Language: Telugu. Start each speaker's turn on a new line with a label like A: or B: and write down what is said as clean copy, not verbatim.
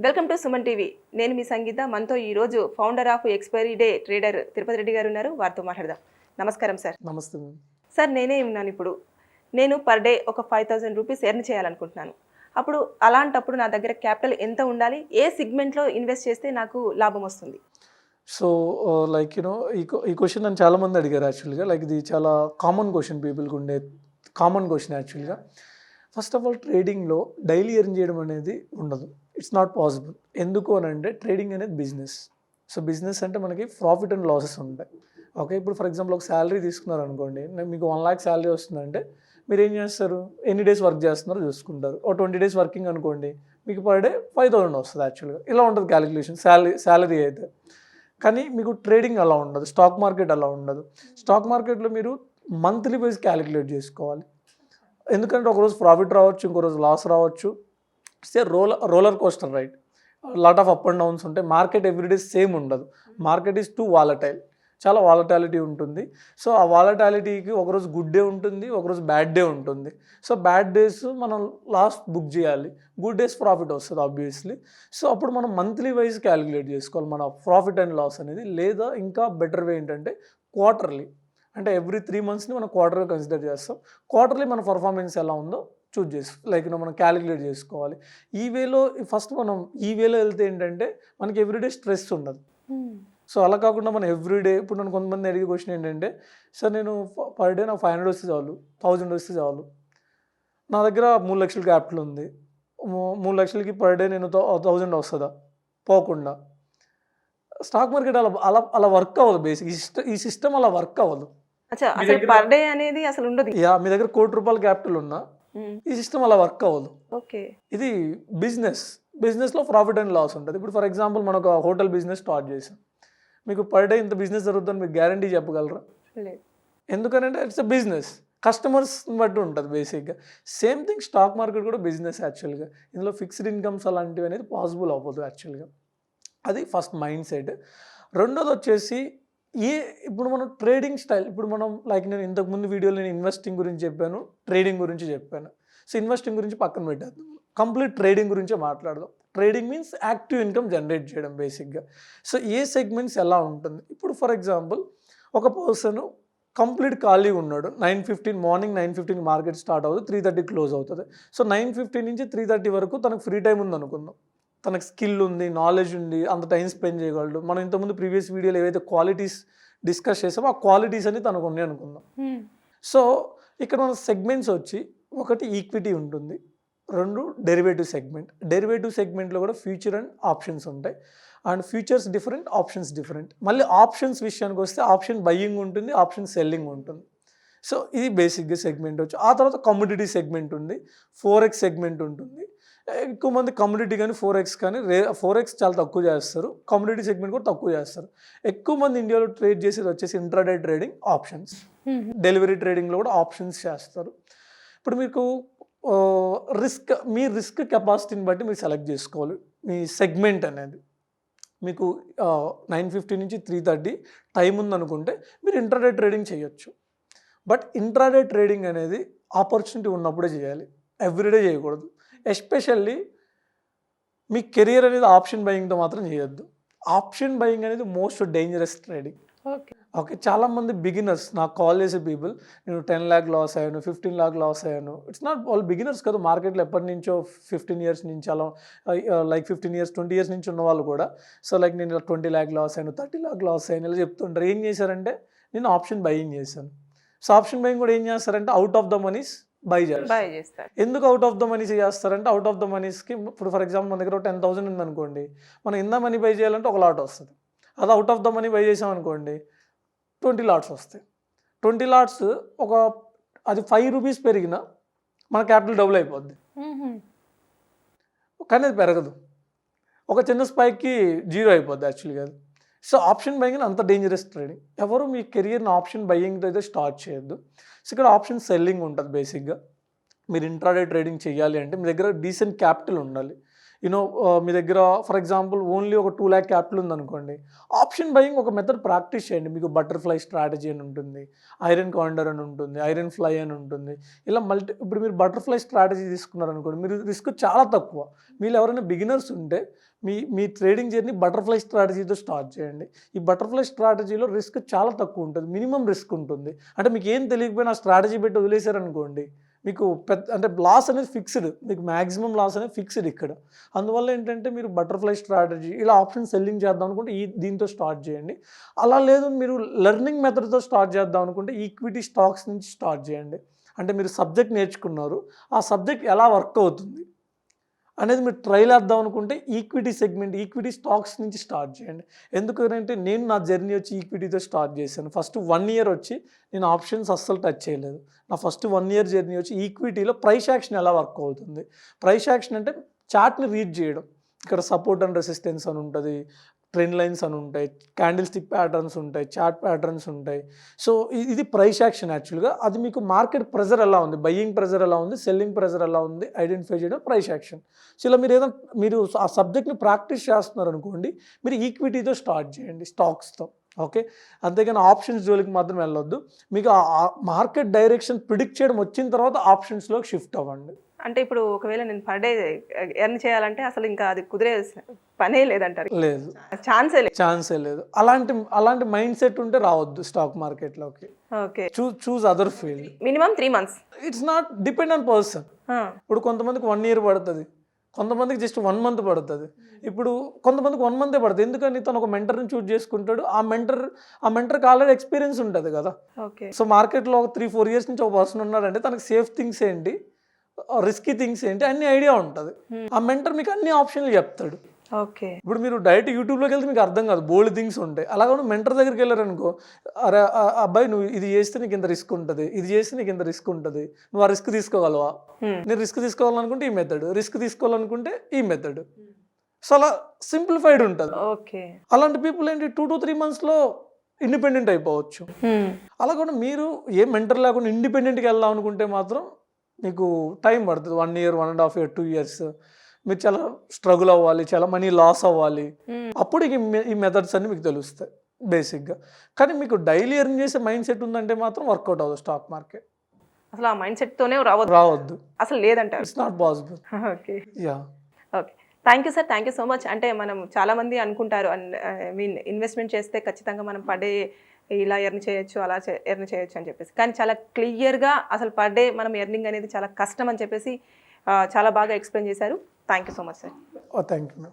A: Welcome to Suman TV. నేను మీ సంగీత. మనతో ఈరోజు founder of expiry day trader Tirupati Reddy గారు ఉన్నారు. వారితో మాట్లాడదాం. నమస్కారం సార్.
B: నమస్తే మ్యామ్.
A: సార్, నేనే ఉన్నాను ఇప్పుడు. నేను పర్ డే ఒక 5,000 రూపీస్ ఎర్న్ చేయాలనుకుంటున్నాను. అప్పుడు అలాంటప్పుడు నా దగ్గర క్యాపిటల్ ఎంత ఉండాలి? ఏ సెగ్మెంట్లో ఇన్వెస్ట్ చేస్తే నాకు లాభం వస్తుంది?
B: సో లైక్ ఈ క్వశ్చన్ నన్ను చాలామంది అడిగారు యాక్చువల్గా. లైక్ ఇది చాలా కామన్ క్వశ్చన్, పీపుల్కి ఉండే కామన్ క్వశ్చన్ యాక్చువల్గా. ఫస్ట్ ఆఫ్ ఆల్, ట్రేడింగ్లో డైలీ ఎర్న్ చేయడం అనేది ఉండదు. It's not possible. ఎందుకు అని అంటే ట్రేడింగ్ అనేది బిజినెస్. సో బిజినెస్ అంటే మనకి ప్రాఫిట్ అండ్ లాసెస్ ఉంటాయి. ఓకే, ఇప్పుడు ఫర్ ఎగ్జాంపుల్ ఒక శాలరీ తీసుకున్నారు అనుకోండి, మీకు 1 lakh శాలరీ వస్తుందంటే మీరు ఏం చేస్తారు? ఎన్ని డేస్ వర్క్ చేస్తున్నారో చూసుకుంటారు. ఒక 20 days వర్కింగ్ అనుకోండి, మీకు పర్ డే 5,000 వస్తుంది యాక్చువల్గా. ఇలా ఉంటుంది క్యాలిక్యులేషన్ శాలరీ అయితే. కానీ మీకు ట్రేడింగ్ అలా ఉండదు, స్టాక్ మార్కెట్ అలా ఉండదు. స్టాక్ మార్కెట్లో మీరు మంత్లీ వైజ్ క్యాలిక్యులేట్ చేసుకోవాలి. ఎందుకంటే ఒకరోజు ప్రాఫిట్ రావచ్చు, ఇంకో రోజు లాస్ రావచ్చు. It's roller coaster right. Lot of up and downs ఉంటాయి. మార్కెట్ ఎవ్రీడే సేమ్ ఉండదు. Market is two volatile. చాలా వాలటాలిటీ ఉంటుంది. సో ఆ వాలటాలిటీకి ఒకరోజు గుడ్ డే ఉంటుంది, ఒకరోజు బ్యాడ్ డే ఉంటుంది. సో బ్యాడ్ డేస్ మనం లాస్ బుక్ చేయాలి, గుడ్ డేస్ ప్రాఫిట్ వస్తుంది ఆబ్వియస్లీ. సో అప్పుడు మనం మంత్లీ వైజ్ క్యాలిక్యులేట్ చేసుకోవాలి మన ప్రాఫిట్ అండ్ లాస్ అనేది. లేదా ఇంకా బెటర్ వే ఏంటంటే క్వార్టర్లీ, అంటే ఎవ్రీ 3 monthsని మనం క్వార్టర్గా కన్సిడర్ చేస్తాం. క్వార్టర్లీ మన పర్ఫార్మెన్స్ ఎలా ఉందో చూజ్ చేసి మనం క్యాలిక్యులేట్ చేసుకోవాలి. ఈ వేలో ఫస్ట్ మనం ఈ వేలో వెళ్తే ఏంటంటే మనకి ఎవ్రీడే స్ట్రెస్ ఉండదు. సో అలా కాకుండా మనం ఎవ్రీడే, ఇప్పుడు నన్ను కొంతమంది అడిగే క్వశ్చన్ ఏంటంటే, సార్ నేను పర్ డే నాకు 500 వస్తే చాలు, 1000 వస్తే చాలు, నా దగ్గర 3 లక్షల క్యాపిటల్ ఉంది, 3 లక్షలకి పర్ డే నేను 1000 వస్తుందా? పోకుండా. స్టాక్ మార్కెట్ అలా అలా అలా వర్క్ అవ్వదు. బేసిక్ ఈ సిస్టమ్ అలా వర్క్ అవ్వదు.
A: అసలు పర్ డే అనేది అసలు ఉండదు.
B: మీ దగ్గర ₹1 కోటి క్యాపిటల్ ఉన్నా ఈ సిస్టమ్ అలా వర్క్ అవ్వదు.
A: ఓకే,
B: ఇది బిజినెస్లో ప్రాఫిట్ అండ్ లాస్ ఉంటుంది. ఇప్పుడు ఫర్ ఎగ్జాంపుల్ మనం ఒక హోటల్ బిజినెస్ స్టార్ట్ చేసాం, మీకు పర్ డే ఇంత బిజినెస్ జరుగుతుందని మీకు గ్యారంటీ చెప్పగలరా?
A: లేదు.
B: ఎందుకనంటే ఇట్స్ అ బిజినెస్, కస్టమర్స్ని బట్టి ఉంటుంది బేసిక్గా. సేమ్ థింగ్ స్టాక్ మార్కెట్ కూడా బిజినెస్ యాక్చువల్గా. ఇందులో ఫిక్స్డ్ ఇన్కమ్స్ అలాంటివి అనేది పాసిబుల్ అవ్వదు యాక్చువల్గా. అది ఫస్ట్ మైండ్ సెట్. రెండోది వచ్చేసి ఇప్పుడు మనం ట్రేడింగ్ స్టైల్, ఇప్పుడు మనం లైక్ నేను ఇంతకుముందు వీడియోలో నేను ఇన్వెస్టింగ్ గురించి చెప్పాను, ట్రేడింగ్ గురించి చెప్పాను. సో ఇన్వెస్టింగ్ గురించి పక్కన పెట్టేద్దాం, కంప్లీట్ ట్రేడింగ్ గురించే మాట్లాడదాం. Trading means active income generate చేయడం బేసిక్గా. సో ఏ సెగ్మెంట్స్ ఎలా ఉంటుంది? ఇప్పుడు ఫర్ ఎగ్జాంపుల్ ఒక పర్సన్ కంప్లీట్ ఖాళీగా ఉన్నాడు. 9:15 మార్నింగ్ 9:15 మార్కెట్ స్టార్ట్ అవుతుంది, 3:30 క్లోజ్ అవుతుంది. సో 9:15 నుంచి 3:30 వరకు తనకు ఫ్రీ టైం ఉంది అనుకుందాం. తనకు స్కిల్ ఉంది, నాలెడ్జ్ ఉంది, అంత టైం స్పెండ్ చేయగలడు. మనం ఇంతకుముందు ప్రీవియస్ వీడియోలో ఏవైతే క్వాలిటీస్ డిస్కస్ చేసామో ఆ క్వాలిటీస్ అని తనకు ఉన్నాయి అనుకుందాం. సో ఇక్కడ మన సెగ్మెంట్స్ వచ్చి, ఒకటి ఈక్విటీ ఉంటుంది, 2 డెరివేటివ్ సెగ్మెంట్. డెరివేటివ్ సెగ్మెంట్లో కూడా ఫ్యూచర్ అండ్ ఆప్షన్స్ ఉంటాయి. And futures different, options different. మళ్ళీ ఆప్షన్స్ విషయానికి వస్తే ఆప్షన్ బయ్యింగ్ ఉంటుంది, ఆప్షన్ సెల్లింగ్ ఉంటుంది. సో ఇది బేసిక్గా సెగ్మెంట్ వచ్చి. ఆ తర్వాత కమ్యూడిటీ సెగ్మెంట్ ఉంది, 4x సెగ్మెంట్ ఉంటుంది. ఎక్కువ మంది కమ్యూడిటీ కానీ 4x కానీ 4x చాలా తక్కువ చేస్తారు, కమ్యూడిటీ సెగ్మెంట్ కూడా తక్కువ చేస్తారు. ఎక్కువ మంది ఇండియాలో ట్రేడ్ చేసేది వచ్చేసి ఇంట్రాడే ట్రేడింగ్, ఆప్షన్స్. డెలివరీ ట్రేడింగ్లో కూడా ఆప్షన్స్ చేస్తారు. ఇప్పుడు మీకు మీ రిస్క్ కెపాసిటీని బట్టి మీరు సెలెక్ట్ చేసుకోవాలి మీ సెగ్మెంట్ అనేది. మీకు 9:15 నుంచి 3:30 టైం ఉందనుకుంటే మీరు ఇంట్రాడే ట్రేడింగ్ చేయొచ్చు. బట్ ఇంట్రాడే ట్రేడింగ్ అనేది ఆపర్చునిటీ ఉన్నప్పుడే చేయాలి, ఎవ్రీడే చేయకూడదు. ఎస్పెషల్లీ మీ కెరియర్ అనేది ఆప్షన్ బయింగ్తో మాత్రం చేయొద్దు. ఆప్షన్ బయింగ్ అనేది మోస్ట్ డేంజరస్ ట్రేడింగ్. ఓకే, చాలామంది బిగినర్స్ నాకు కాల్ చేసే పీపుల్, నేను 10 lakh లాస్ అయ్యాను, 15 lakh లాస్ అయ్యాను. ఇట్స్ నాట్ వాళ్ళు బిగినర్స్ కదా, మార్కెట్లో ఎప్పటి నుంచో 15 years నుంచి అలా లైక్ 15 years 20 years నుంచి ఉన్న వాళ్ళు కూడా. సో లైక్ నేను 20 lakh లాస్ అయ్యాను, 30 lakh లాస్ అయ్యాను ఇలా చెప్తుంటారు. ఏం చేశారంటే నేను ఆప్షన్ బయింగ్ చేశాను. సో ఆప్షన్ బయింగ్ కూడా ఏం చేస్తారంటే అవుట్ ఆఫ్ ద మనీస్ బై చేస్తారు. ఎందుకు అవుట్ ఆఫ్ ద మనీస్ చేస్తారంటే, అవుట్ ఆఫ్ ద మనీస్కి ఇప్పుడు ఫర్ ఎగ్జాంపుల్ మన దగ్గర 10,000 ఉందనుకోండి, మనం ఇంత మనీ బై చేయాలంటే ఒక లాట్ వస్తుంది. అది out of the money by చేసామనుకోండి 20 lots వస్తాయి. 20 lots అది 5 rupees పెరిగినా మన క్యాపిటల్ డబుల్ అయిపోద్ది, కానీ అది పెరగదు. ఒక చిన్న స్పైక్కి 0 అయిపోద్ది యాక్చువల్గా అది. సో ఆప్షన్ బయింగ్ అంత డేంజరస్ ట్రేడింగ్. ఎవరు మీ కెరియర్ని ఆప్షన్ బయింగ్తో అయితే స్టార్ట్ చేయొద్దు. సో ఇక్కడ ఆప్షన్ సెల్లింగ్ ఉంటుంది బేసిక్గా. మీరు ఇంట్రాడే ట్రేడింగ్ చేయాలి అంటే మీ దగ్గర డీసెంట్ క్యాపిటల్ ఉండాలి. యూనో మీ దగ్గర ఫర్ ఎగ్జాంపుల్ ఓన్లీ ఒక 2 lakh క్యాపిటల్ ఉందనుకోండి, ఆప్షన్ బయింగ్ ఒక మెథడ్ ప్రాక్టీస్ చేయండి. మీకు బటర్ఫ్లై స్ట్రాటజీ అని ఉంటుంది, ఐరన్ కాండర్ అని ఉంటుంది, ఐరన్ ఫ్లై అని ఉంటుంది. ఇలా ఇప్పుడు మీరు బటర్ఫ్లై స్ట్రాటజీ తీసుకున్నారనుకోండి, మీరు రిస్క్ చాలా తక్కువ. మీరు ఎవరైనా బిగినర్స్ ఉంటే మీ ట్రేడింగ్ జర్నీ బటర్ఫ్లై స్ట్రాటజీతో స్టార్ట్ చేయండి. ఈ బటర్ఫ్లై స్ట్రాటజీలో రిస్క్ చాలా తక్కువ ఉంటుంది, మినిమం రిస్క్ ఉంటుంది. అంటే మీకు ఏం తెలియకపోయినా ఆ స్ట్రాటజీ పెట్టి వదిలేశారనుకోండి, మీకు అంటే లాస్ అనేది ఫిక్స్డ్, మీకు మ్యాక్సిమం లాస్ అనేది ఫిక్స్డ్ ఇక్కడ. అందువల్ల ఏంటంటే మీరు బటర్ఫ్లై స్ట్రాటజీ ఇలా ఆప్షన్ సెల్లింగ్ చేద్దాం అనుకుంటే దీంతో స్టార్ట్ చేయండి. అలా లేదు మీరు లెర్నింగ్ మెథడ్తో స్టార్ట్ చేద్దాం అనుకుంటే ఈక్విటీ స్టాక్స్ నుంచి స్టార్ట్ చేయండి. అంటే మీరు సబ్జెక్ట్ నేర్చుకున్నారు, ఆ సబ్జెక్ట్ ఎలా వర్క్ అవుతుంది అనేది మీరు ట్రైల్ వేద్దాం అనుకుంటే ఈక్విటీ సెగ్మెంట్, ఈక్విటీ స్టాక్స్ నుంచి స్టార్ట్ చేయండి. ఎందుకంటే నేను నా జర్నీ వచ్చి ఈక్విటీతో స్టార్ట్ చేశాను. ఫస్ట్ 1 year వచ్చి నేను ఆప్షన్స్ అస్సలు టచ్ చేయలేదు. నా ఫస్ట్ 1 year జర్నీ వచ్చి ఈక్విటీలో ప్రైస్ యాక్షన్ ఎలా వర్క్ అవుతుంది. ప్రైస్ యాక్షన్ అంటే చార్ట్ని రీడ్ చేయడం. ఇక్కడ సపోర్ట్ అండ్ రెసిస్టెన్స్ అని ఉంటుంది, ట్రెండ్ లైన్స్ అని ఉంటాయి, క్యాండిల్ స్టిక్ ప్యాటర్న్స్ ఉంటాయి, చార్ట్ ప్యాటర్న్స్ ఉంటాయి. సో ఇది ప్రైస్ యాక్షన్ యాక్చువల్గా. అది మీకు మార్కెట్ ప్రెజర్ ఎలా ఉంది, బయ్యింగ్ ప్రెజర్ ఎలా ఉంది, సెల్లింగ్ ప్రెజర్ ఎలా ఉంది ఐడెంటిఫై చేయడం ప్రైస్ యాక్షన్. సో ఇలా మీరు ఆ సబ్జెక్ట్ని ప్రాక్టీస్ చేస్తున్నారు అనుకోండి, మీరు ఈక్విటీతో స్టార్ట్ చేయండి, స్టాక్స్తో. ఓకే, అంతేగాని ఆప్షన్స్ జోలికి మాత్రం వెళ్ళొద్దు. మీకు ఆ మార్కెట్ డైరెక్షన్ ప్రిడిక్ట్ చేయడం వచ్చిన తర్వాత ఆప్షన్స్లోకి షిఫ్ట్ అవ్వండి.
A: అంటే ఇప్పుడు ఒకవేళ నేను పర్ డే ఎర్న్ చేయాలంటే అసలు ఇంకా అది కుదిరే పనే లేదంటారు.
B: లేదు,
A: ఛాన్సే లేదు.
B: అలాంటి మైండ్ సెట్ ఉంటే రావద్దు స్టాక్ మార్కెట్లోకి.
A: Okay,
B: choose other field.
A: Minimum 3 months.
B: It's not depend on person. ఇప్పుడు కొంతమందికి 1 year పడుతుంది, కొంతమందికి జస్ట్ 1 month పడుతుంది. ఇప్పుడు కొంతమందికి 1 month పడుతుంది. ఎందుకని తను ఒక మెంటర్ని చూస్ చేసుకుంటాడు. ఆ మెంటర్కి ఆల్రెడీ ఎక్స్పీరియన్స్ ఉంటుంది కదా.
A: ఓకే,
B: సో మార్కెట్లో ఒక 3-4 years నుంచి ఒక పర్సన్ ఉన్నాడంటే తనకి సేఫ్ థింగ్స్ ఏంటి, రిస్కీ థింగ్స్ ఏంటి అన్ని ఐడియా ఉంటుంది. ఆ మెంటర్ మీకు అన్ని ఆప్షన్లు చెప్తాడు.
A: ఓకే,
B: ఇప్పుడు మీరు డైరెక్ట్ యూట్యూబ్లోకి వెళ్తే మీకు అర్థం కాదు, బోల్డ్ థింగ్స్ ఉంటాయి. అలాగే మెంటర్ దగ్గరికి వెళ్ళారనుకో, అరే అబ్బాయి నువ్వు ఇది చేస్తే నీకు ఇంత రిస్క్ ఉంటుంది, ఇది చేస్తే నీకు ఇంత రిస్క్ ఉంటుంది, నువ్వు ఆ రిస్క్ తీసుకోగలవా, నేను రిస్క్ తీసుకోవాలనుకుంటే ఈ మెథడ్, రిస్క్ తీసుకోవాలనుకుంటే ఈ మెథడ్. సో అలా సింప్లిఫైడ్ ఉంటుంది.
A: ఓకే,
B: అలాంటి పీపుల్ ఏంటి 2 to 3 monthsలో ఇండిపెండెంట్ అయిపోవచ్చు. అలా కూడా మీరు ఏ మెంటర్ లేకుండా ఇండిపెండెంట్గా వెళ్దాం అనుకుంటే మాత్రం మీకు టైం పడుతుంది. 1 year, 1.5 years, 2 years. మీరు చాలా స్ట్రగుల్ అవ్వాలి, చాలా మనీ లాస్ అవ్వాలి. అప్పుడు ఈ మెథడ్స్ అన్ని మీకు తెలుస్తాయి బేసిక్గా. కానీ మీకు డైలీ ఎర్న్ చేసే మైండ్ సెట్ ఉందంటే మాత్రం వర్కౌట్ అవ్వదు స్టాక్ మార్కెట్.
A: అసలు ఆ మైండ్ సెట్తోనే రావద్దు, అసలు లేదంటారు.
B: It's not possible.
A: Okay,
B: yeah,
A: okay, thank you sir, thank you so much. అంటే మనం చాలామంది అనుకుంటారు, ఇన్వెస్ట్మెంట్ చేస్తే ఖచ్చితంగా మనం పర్ డే ఇలా ఎర్న్ చేయొచ్చు, అలా ఎర్న్ చేయొచ్చు అని చెప్పేసి. కానీ చాలా క్లియర్గా అసలు పర్ డే మనం ఎర్నింగ్ అనేది చాలా కష్టం అని చెప్పేసి చాలా బాగా ఎక్స్ప్లెయిన్ చేశారు. Thank you so much sir.
B: Thank you.